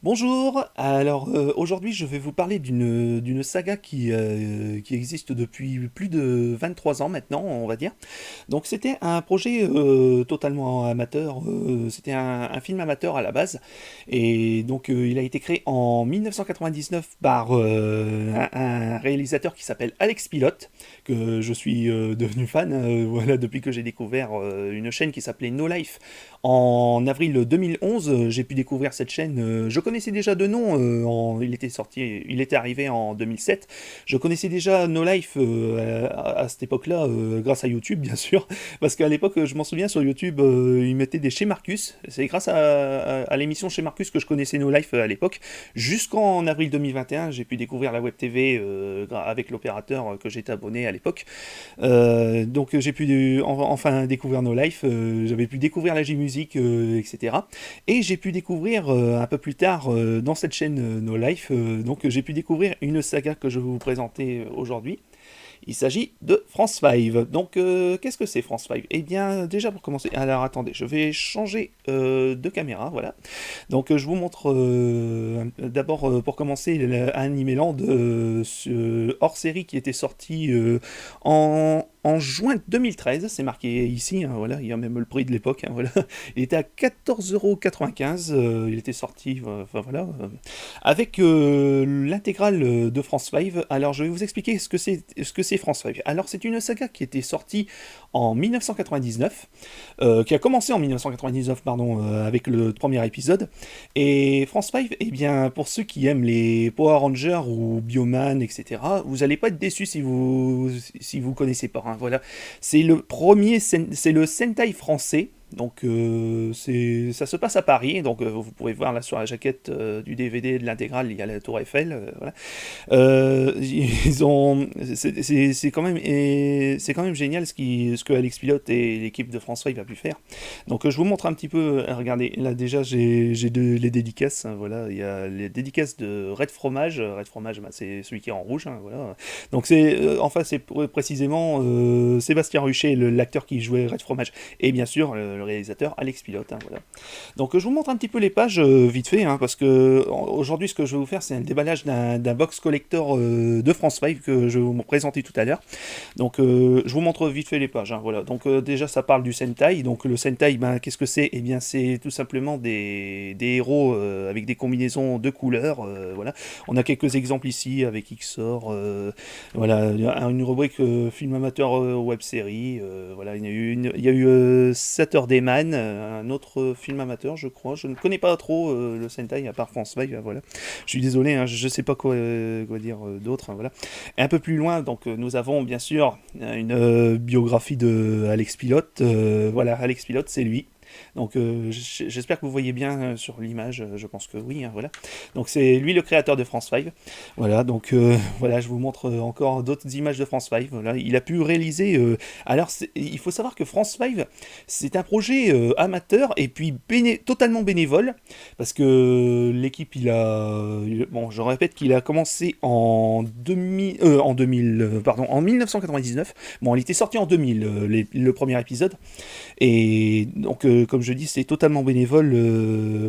Bonjour, alors aujourd'hui je vais vous parler d'une saga qui existe depuis plus de 23 ans maintenant, on va dire. Donc c'était un projet totalement amateur, c'était un film amateur à la base, et donc il a été créé en 1999 par un réalisateur qui s'appelle Alex Pilote, que je suis devenu fan, voilà, depuis que j'ai découvert une chaîne qui s'appelait No Life en avril 2011. J'ai pu découvrir cette chaîne. Je connaissais déjà de nom. Il était arrivé en 2007. Je connaissais déjà No Life à cette époque-là, grâce à YouTube, bien sûr. Parce qu'à l'époque, je m'en souviens, sur YouTube, ils mettaient des Chez Marcus. C'est grâce à l'émission Chez Marcus que je connaissais No Life à l'époque. Jusqu'en avril 2021, j'ai pu découvrir la Web TV avec l'opérateur que j'étais abonné à l'époque. Donc j'ai pu enfin découvrir No Life, j'avais pu découvrir la J-Music, etc. Et j'ai pu découvrir un peu plus tard dans cette chaîne No Life, donc j'ai pu découvrir une saga que je vais vous présenter aujourd'hui. Il s'agit de France 5. Donc, qu'est-ce que c'est France 5? Eh bien, déjà pour commencer, alors attendez, je vais changer de caméra, voilà. Donc, je vous montre d'abord, pour commencer, l'Anime Land hors série qui était sorti en juin 2013, c'est marqué ici, hein, voilà, il y a même le prix de l'époque, hein, voilà. Il était à 14,95 €, il était sorti, enfin voilà, avec l'intégrale de France 5. Alors je vais vous expliquer ce que c'est France 5. Alors c'est une saga qui était sortie en 1999, qui a commencé en 1999, pardon, avec le premier épisode. Et France 5, eh bien, pour ceux qui aiment les Power Rangers ou Bioman, etc., vous n'allez pas être déçus si vous connaissez pas, hein, voilà. C'est le premier, c'est le Sentai français. Donc ça se passe à Paris, donc vous pouvez voir là sur la jaquette du DVD de l'intégrale, il y a la Tour Eiffel, voilà. Ils ont, c'est quand même, et c'est quand même génial ce que Alex Pilote et l'équipe de François il a pu faire. Donc je vous montre un petit peu. Regardez, là déjà j'ai les dédicaces, hein, voilà, il y a les dédicaces de Red Fromage. Red Fromage, bah, c'est celui qui est en rouge, hein, voilà. Donc enfin c'est précisément Sébastien Ruchet, l'acteur qui jouait Red Fromage, et bien sûr le réalisateur Alex Pilote, hein, voilà. Donc je vous montre un petit peu les pages vite fait, hein, parce que aujourd'hui ce que je vais vous faire c'est un déballage d'un box collector de France 5 que je vais vous présenter tout à l'heure. Donc je vous montre vite fait les pages, hein, voilà. Donc déjà ça parle du Sentai. Donc le Sentai, ben, qu'est-ce que c'est? Eh bien c'est tout simplement des héros avec des combinaisons de couleurs, voilà. On a quelques exemples ici avec XOR, voilà, il y a une rubrique film amateur web série, voilà, il y a eu Saturday Man, un autre film amateur, je crois. Je ne connais pas trop le Sentai à part France 5, voilà. Je suis désolé, hein, je ne sais pas quoi dire d'autre, hein, voilà. Et un peu plus loin, donc nous avons bien sûr une biographie de Alex Pilote. Voilà, Alex Pilote, c'est lui. Donc j'espère que vous voyez bien sur l'image, je pense que oui, hein, voilà. Donc c'est lui le créateur de France 5. Voilà, donc voilà, je vous montre encore d'autres images de France 5. Voilà, il a pu réaliser. Alors il faut savoir que France 5, c'est un projet amateur et puis totalement bénévole, parce que l'équipe, bon, je répète qu'il a commencé en 1999. Bon, il était sorti en 2000, le premier épisode. Et donc, comme je dis, c'est totalement bénévole.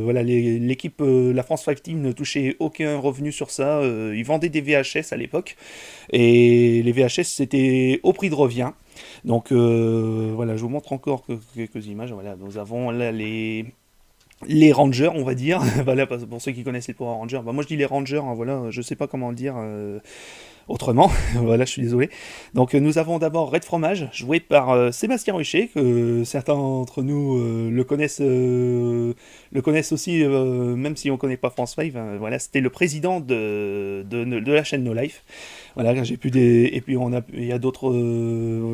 Voilà, l'équipe, la France 5 Team ne touchait aucun revenu sur ça. Ils vendaient des VHS à l'époque. Et les VHS, c'était au prix de revient. Donc, voilà, je vous montre encore quelques images. Voilà, nous avons là les Rangers, on va dire. Voilà, pour ceux qui connaissent les Power Rangers. Bah, moi, je dis les Rangers, hein, voilà, je sais pas comment le dire. Autrement, voilà, je suis désolé. Donc nous avons d'abord Red Fromage, joué par Sébastien Ruchet, que certains d'entre nous le connaissent aussi, même si on ne connaît pas France 5. Voilà, c'était le président de la chaîne No Life. Voilà, j'ai pu des... Et puis il y a d'autres...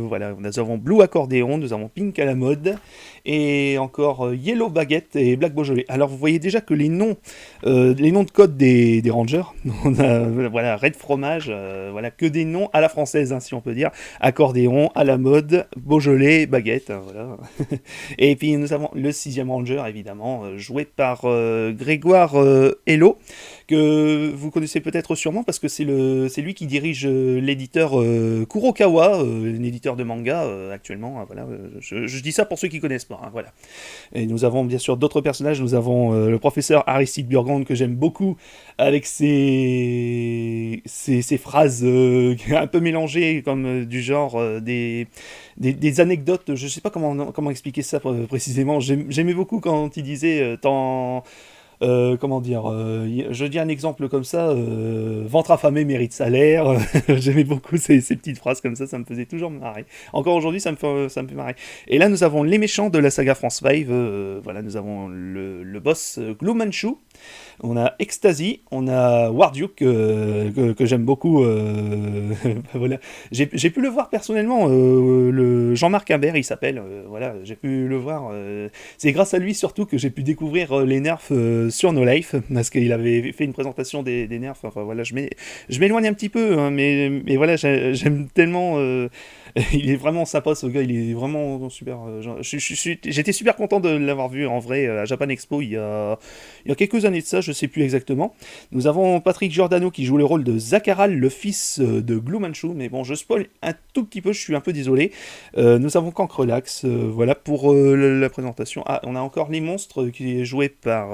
voilà, nous avons Blue Accordéon, nous avons Pink à la mode, et encore Yellow Baguette et Black Beaujolais. Alors vous voyez déjà que les noms de code des Rangers, on a, voilà, Red Fromage, voilà, que des noms à la française, hein, si on peut dire. Accordéon, à la mode, Beaujolais, Baguette, hein, voilà. Et puis nous avons le 6e Ranger, évidemment, joué par Grégoire Hello, que vous connaissez peut-être sûrement parce que c'est lui qui dirige l'éditeur Kurokawa, un éditeur de manga actuellement. Voilà, je dis ça pour ceux qui connaissent pas. Hein, voilà. Et nous avons bien sûr d'autres personnages. Nous avons le professeur Aristide Burgrand que j'aime beaucoup avec ses phrases un peu mélangées comme du genre des anecdotes. Je sais pas comment expliquer ça précisément. J'aimais beaucoup quand il disait comment dire, je dis un exemple comme ça, ventre affamé mérite salaire. J'aimais beaucoup ces petites phrases comme ça me faisait toujours marrer. Encore aujourd'hui, ça me fait marrer. Et là, nous avons les méchants de la saga France 5. Voilà, nous avons le boss Glue Manchu. On a Ecstasy, on a Warduke que j'aime beaucoup. Voilà, j'ai pu le voir personnellement. Le Jean-Marc Imbert, il s'appelle. Voilà, j'ai pu le voir. C'est grâce à lui surtout que j'ai pu découvrir les nerfs sur No Life parce qu'il avait fait une présentation des nerfs. Enfin voilà, je m'éloigne un petit peu, hein, mais voilà, j'aime tellement. Il est vraiment sympa ce gars, il est vraiment super. J'étais super content de l'avoir vu en vrai à Japan Expo il y a quelques années de ça, je sais plus exactement. Nous avons Patrick Giordano qui joue le rôle de Zakaral, le fils de Glue Manchu, mais bon, je spoil un tout petit peu, je suis un peu désolé. Nous avons Cancrelax, voilà pour la présentation. Ah, on a encore les monstres qui est joué par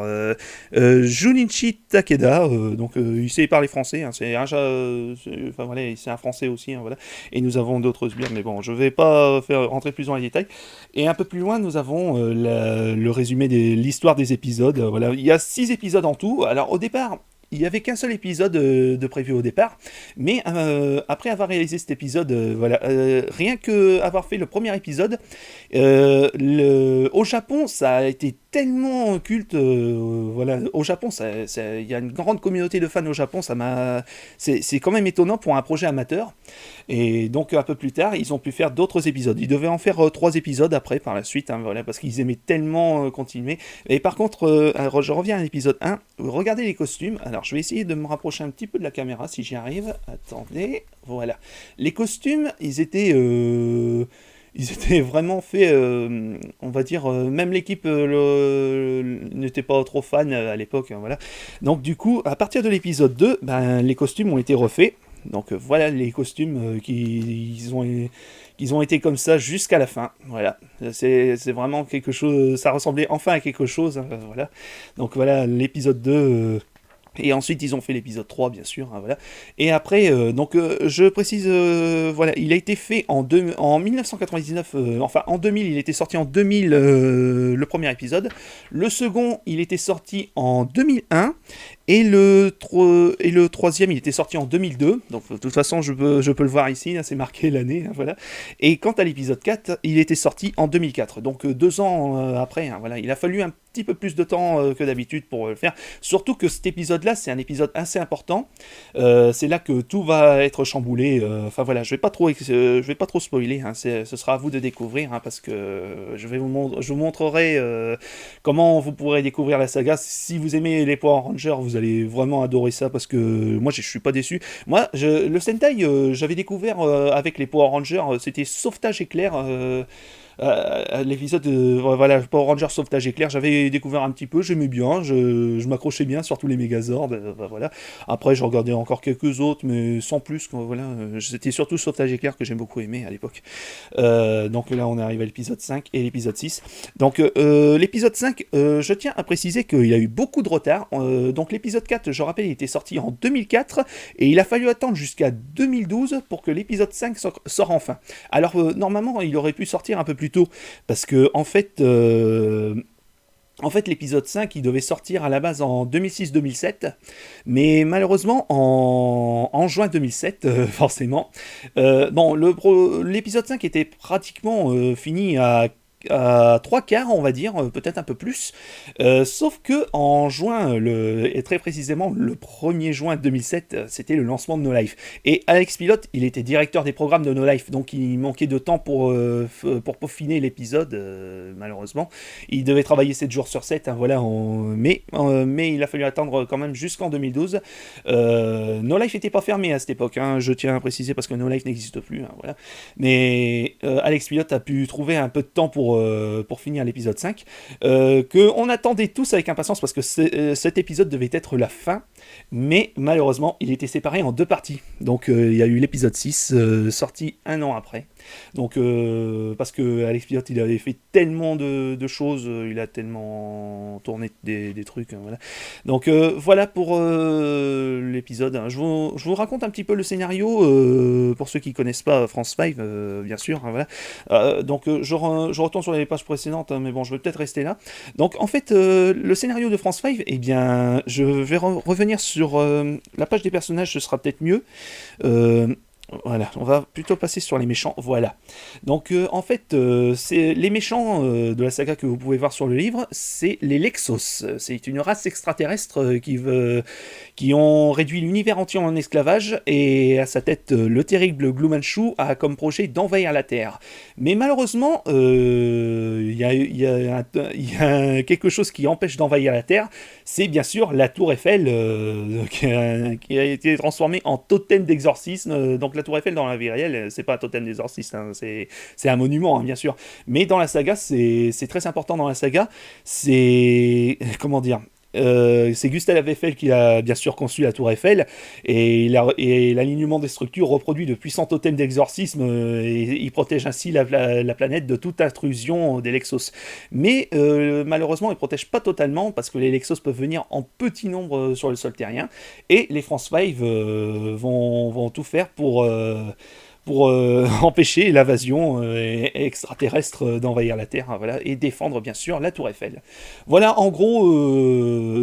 Junichi Takeda, donc il sait parler français, hein, enfin, voilà, c'est un français aussi, hein, voilà. Et nous avons d'autres sbires, mais bon, je vais pas rentrer plus dans les détails. Et un peu plus loin, nous avons le résumé de l'histoire des épisodes. Voilà, il y a 6 épisodes en tout. Alors au départ, il n'y avait qu'un seul épisode de prévu au départ, mais après avoir réalisé cet épisode, voilà, rien que avoir fait le premier épisode, au Japon, ça a été tellement culte, voilà, au Japon, il y a une grande communauté de fans au Japon, c'est quand même étonnant pour un projet amateur. Et donc un peu plus tard, ils ont pu faire d'autres épisodes. Ils devaient en faire 3 épisodes après, par la suite, hein, voilà, parce qu'ils aimaient tellement continuer. Et par contre, alors, je reviens à l'épisode 1, regardez les costumes. Alors je vais essayer de me rapprocher un petit peu de la caméra si j'y arrive. Attendez, voilà. Les costumes, ils étaient vraiment faits, on va dire, même l'équipe n'était pas trop fan à l'époque, hein, voilà. Donc du coup, à partir de l'épisode 2, ben, les costumes ont été refaits. Donc voilà les costumes qu'ils ont été comme ça jusqu'à la fin. Voilà, c'est vraiment quelque chose, ça ressemblait enfin à quelque chose, hein, voilà. Donc voilà l'épisode 2. Et ensuite, ils ont fait l'épisode 3, bien sûr, hein, voilà. Et après, je précise, voilà, il a été fait en 1999, enfin en 2000, il était sorti en 2000, le premier épisode. Le second, il était sorti en 2001. Et le troisième, il était sorti en 2002. Donc, de toute façon, je peux le voir ici, hein, c'est marqué l'année, hein, voilà. Et quant à l'épisode 4, il était sorti en 2004. Donc, 2 ans après, hein, voilà. Il a fallu un petit peu plus de temps que d'habitude pour le faire. Surtout que cet épisode-là, c'est un épisode assez important. C'est là que tout va être chamboulé. Enfin, voilà, je vais pas trop spoiler. Hein, ce sera à vous de découvrir, hein, parce que je vous montrerai comment vous pourrez découvrir la saga. Si vous aimez les Power Rangers, vous allez vraiment adorer ça parce que moi je suis pas déçu. Moi, le Sentai, j'avais découvert avec les Power Rangers, c'était Sauvetage Éclair. L'épisode voilà, Power Rangers Sauvetage Éclair, j'avais découvert un petit peu, j'aimais bien, je m'accrochais bien, surtout les Megazords, voilà. Après, je regardais encore quelques autres, mais sans plus, voilà. C'était surtout Sauvetage Éclair que j'ai beaucoup aimé à l'époque. Donc là, on arrive à l'épisode 5 et l'épisode 6. Donc, l'épisode 5, je tiens à préciser qu'il a eu beaucoup de retard. Donc, l'épisode 4, je rappelle, il était sorti en 2004 et il a fallu attendre jusqu'à 2012 pour que l'épisode 5 sorte enfin. Alors, normalement, il aurait pu sortir un peu plus tôt parce que en fait l'épisode 5, il devait sortir à la base en 2006-2007, mais malheureusement, en juin 2007, forcément, bon, l'épisode 5 était pratiquement fini à 3/4, on va dire, peut-être un peu plus. Sauf que en juin, et très précisément le 1er juin 2007, c'était le lancement de No Life. Et Alex Pilote, il était directeur des programmes de No Life, donc il manquait de temps pour peaufiner l'épisode, malheureusement. Il devait travailler 7 jours sur 7, hein, voilà, mais il a fallu attendre quand même jusqu'en 2012. No Life n'était pas fermé à cette époque, hein, je tiens à préciser, parce que No Life n'existe plus, hein, voilà. Mais Alex Pilote a pu trouver un peu de temps pour pour finir l'épisode 5, qu'on attendait tous avec impatience parce que cet épisode devait être la fin, mais malheureusement il était séparé en deux parties. Donc il y a eu l'épisode 6 sorti un an après. Donc parce que Alex Pilote il avait fait tellement de choses, il a tellement tourné des trucs, hein, voilà. Donc voilà pour l'épisode. Je vous raconte un petit peu le scénario pour ceux qui connaissent pas France 5, bien sûr, hein, voilà. Donc je retourne sur les pages précédentes, hein, mais bon, je vais peut-être rester là. Donc en fait, le scénario de France 5, eh bien, je vais revenir sur la page des personnages, ce sera peut-être mieux. Voilà, on va plutôt passer sur les méchants, voilà. Donc en fait, c'est les méchants de la saga que vous pouvez voir sur le livre, c'est les Lexos. C'est une race extraterrestre qui ont réduit l'univers entier en esclavage, et à sa tête, le terrible Glumanchu a comme projet d'envahir la Terre. Mais malheureusement, il y a quelque chose qui empêche d'envahir la Terre, c'est bien sûr la Tour Eiffel, qui a été transformée en totem d'exorcisme. Donc la Tour Eiffel dans la vie réelle, c'est pas un totem d'exorcisme, hein, c'est un monument, hein, bien sûr. Mais dans la saga, c'est très important dans la saga. C'est comment dire, c'est Gustave Eiffel qui a bien sûr conçu la Tour Eiffel, et l'alignement des structures reproduit de puissants totems d'exorcisme, et il protège ainsi la planète de toute intrusion des Lexos. Mais malheureusement, il ne protège pas totalement, parce que les Lexos peuvent venir en petit nombre sur le sol terrien, et les France 5 vont tout faire pour empêcher l'invasion extraterrestre d'envahir la Terre, hein, voilà, et défendre bien sûr la Tour Eiffel. Voilà en gros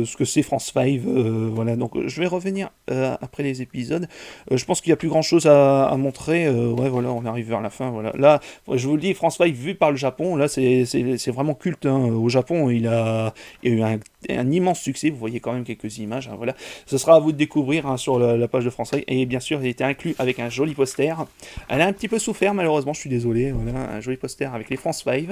ce que c'est France 5. Voilà, donc je vais revenir après les épisodes. Je pense qu'il n'y a plus grand chose à montrer. Ouais, voilà, on arrive vers la fin. Voilà. Là, je vous le dis, France 5 vu par le Japon, là c'est vraiment culte, hein. Au Japon, il y a eu un immense succès. Vous voyez quand même quelques images, hein, voilà. Ce sera à vous de découvrir, hein, sur la page de France 5. Et bien sûr, il a été inclus avec un joli poster. Elle a un petit peu souffert, malheureusement, je suis désolé. Voilà, un joli poster avec les France 5.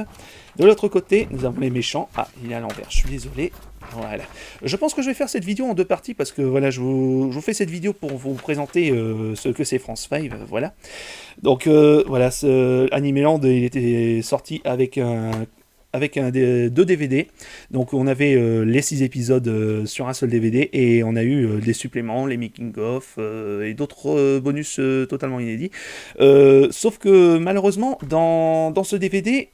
De l'autre côté, nous avons les méchants. Ah, il est à l'envers, je suis désolé. Voilà. Je pense que je vais faire cette vidéo en deux parties, parce que voilà, je vous fais cette vidéo pour vous présenter ce que c'est France 5. Voilà. Donc voilà, ce Animeland, il était sorti avec deux DVD. Donc on avait les 6 épisodes sur un seul DVD, et on a eu des suppléments, les making of et d'autres bonus totalement inédits. Sauf que malheureusement dans ce DVD,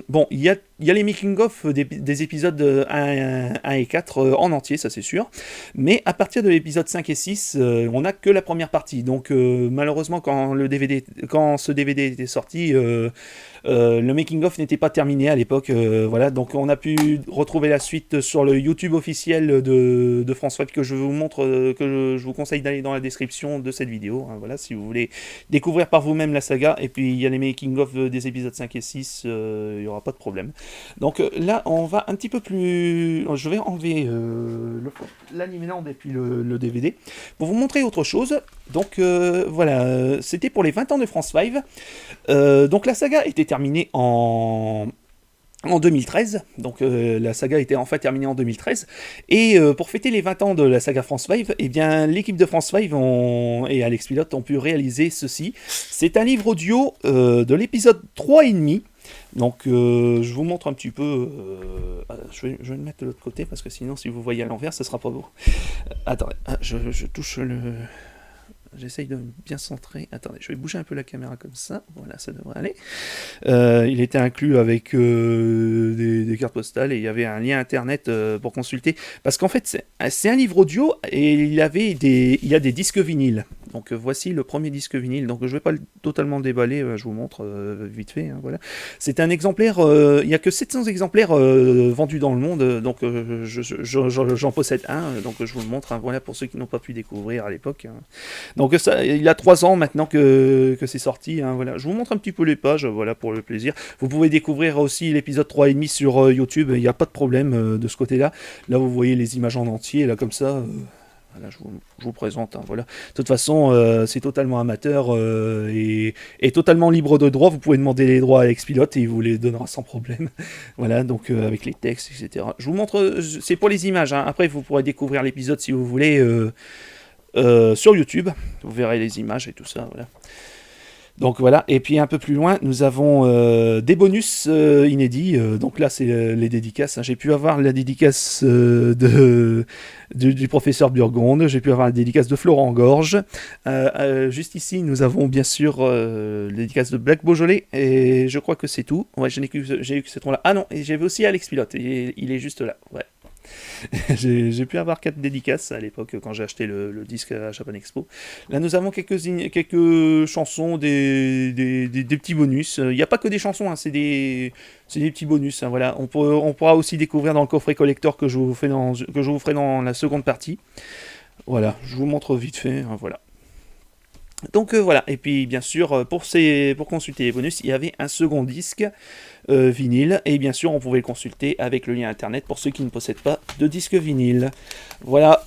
bon, il y a les making of des épisodes 1 et 4 en entier, ça c'est sûr. Mais à partir de l'épisode 5 et 6, on n'a que la première partie. Donc malheureusement, quand ce DVD était sorti, le making-of n'était pas terminé à l'époque, voilà, donc on a pu retrouver la suite sur le YouTube officiel de France 5, que je vous montre, que je vous conseille d'aller dans la description de cette vidéo, hein, voilà, si vous voulez découvrir par vous-même la saga. Et puis il y a les making-of des épisodes 5 et 6, il n'y aura pas de problème. Donc là, on va un petit peu plus... Je vais enlever l'animéland et puis le DVD, pour vous montrer autre chose. Donc voilà, c'était pour les 20 ans de France 5. Donc la saga était terminée en 2013, donc la saga était enfin terminée en 2013, et pour fêter les 20 ans de la saga France 5, eh bien l'équipe de France 5 et Alex Pilote ont pu réaliser ceci. C'est un livre audio de l'épisode 3,5. Donc je vous montre un petit peu, je vais le mettre de l'autre côté, parce que sinon si vous voyez à l'envers, ce sera pas beau. Attendez, je touche le... J'essaye de bien centrer. Attendez, je vais bouger un peu la caméra comme ça. Voilà, ça devrait aller. Il était inclus avec des cartes postales, et il y avait un lien internet pour consulter. Parce qu'en fait, c'est un livre audio, et il y a des disques vinyles. Donc voici le premier disque vinyle. Donc je ne vais pas totalement le déballer, je vous montre vite fait, hein, voilà. C'est un exemplaire, il n'y a que 700 exemplaires vendus dans le monde, donc j'en possède un, donc je vous le montre, hein, voilà, pour ceux qui n'ont pas pu découvrir à l'époque, hein. Donc ça, il a 3 ans maintenant que c'est sorti, hein, voilà. Je vous montre un petit peu les pages, voilà, pour le plaisir. Vous pouvez découvrir aussi l'épisode 3,5 sur YouTube, il n'y a pas de problème de ce côté-là. Là vous voyez les images en entier, là comme ça... Voilà, je vous présente, hein, voilà. De toute façon, c'est totalement amateur et totalement libre de droit. Vous pouvez demander les droits à Alex Pilote et il vous les donnera sans problème. Voilà, donc avec les textes, etc. Je vous montre, c'est pour les images, hein. Après, vous pourrez découvrir l'épisode si vous voulez sur YouTube. Vous verrez les images et tout ça, voilà. Donc voilà, et puis un peu plus loin, nous avons des bonus inédits. Donc là, c'est les dédicaces, hein. J'ai pu avoir la dédicace du professeur Burgonde, j'ai pu avoir la dédicace de Florent Gorge. Juste ici, nous avons bien sûr la dédicace de Black Beaujolais, et je crois que c'est tout. Ouais, j'ai eu que ces trois-là. Ah non, et j'avais aussi Alex Pilote, et il est juste là. Ouais. J'ai pu avoir 4 dédicaces à l'époque quand j'ai acheté le disque à Japan Expo. Là, nous avons quelques chansons, des petits bonus. Il n'y a pas que des chansons, hein, c'est des petits bonus, hein, voilà. On pourra aussi découvrir dans le coffret collector que que je vous ferai dans la seconde partie. Voilà, je vous montre vite fait, hein, voilà. Donc voilà, et puis bien sûr, pour consulter les bonus, il y avait un second disque vinyle, et bien sûr, on pouvait le consulter avec le lien internet pour ceux qui ne possèdent pas de disque vinyle. Voilà,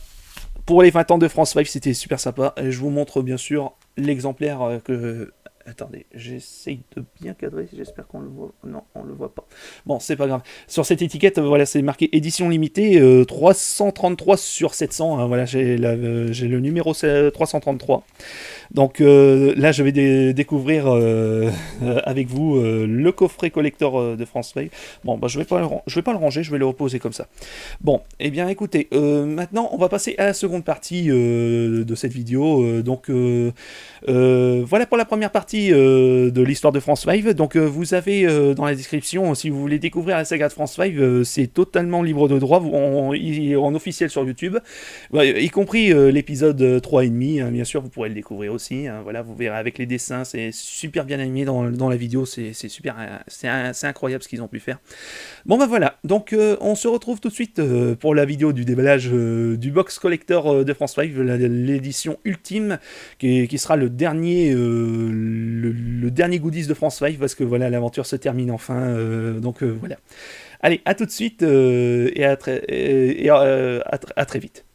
pour les 20 ans de France 5, c'était super sympa. Et je vous montre bien sûr l'exemplaire que... Attendez, j'essaye de bien cadrer, j'espère qu'on le voit. Non, on le voit pas. Bon, c'est pas grave. Sur cette étiquette, voilà, c'est marqué édition limitée 333 sur 700. Hein, voilà, j'ai le numéro 333. Donc là, je vais découvrir avec vous le coffret collector de France 5. Bon, bah, je vais pas le ranger, je vais le reposer comme ça. Bon, eh bien écoutez, maintenant on va passer à la seconde partie de cette vidéo. Voilà pour la première partie de l'histoire de France 5. Donc vous avez dans la description, si vous voulez découvrir la saga de France 5, c'est totalement libre de droit, il est en officiel sur YouTube, y compris l'épisode 3,5, hein, bien sûr, vous pourrez le découvrir aussi. Hein, voilà, vous verrez avec les dessins, c'est super bien animé dans la vidéo, c'est super, c'est incroyable ce qu'ils ont pu faire. Bon bah voilà, donc on se retrouve tout de suite pour la vidéo du déballage du box collector de France 5, l'édition ultime, qui sera le dernier dernier goodies de France 5, parce que voilà, l'aventure se termine enfin, donc voilà. Allez, à tout de suite et à très vite.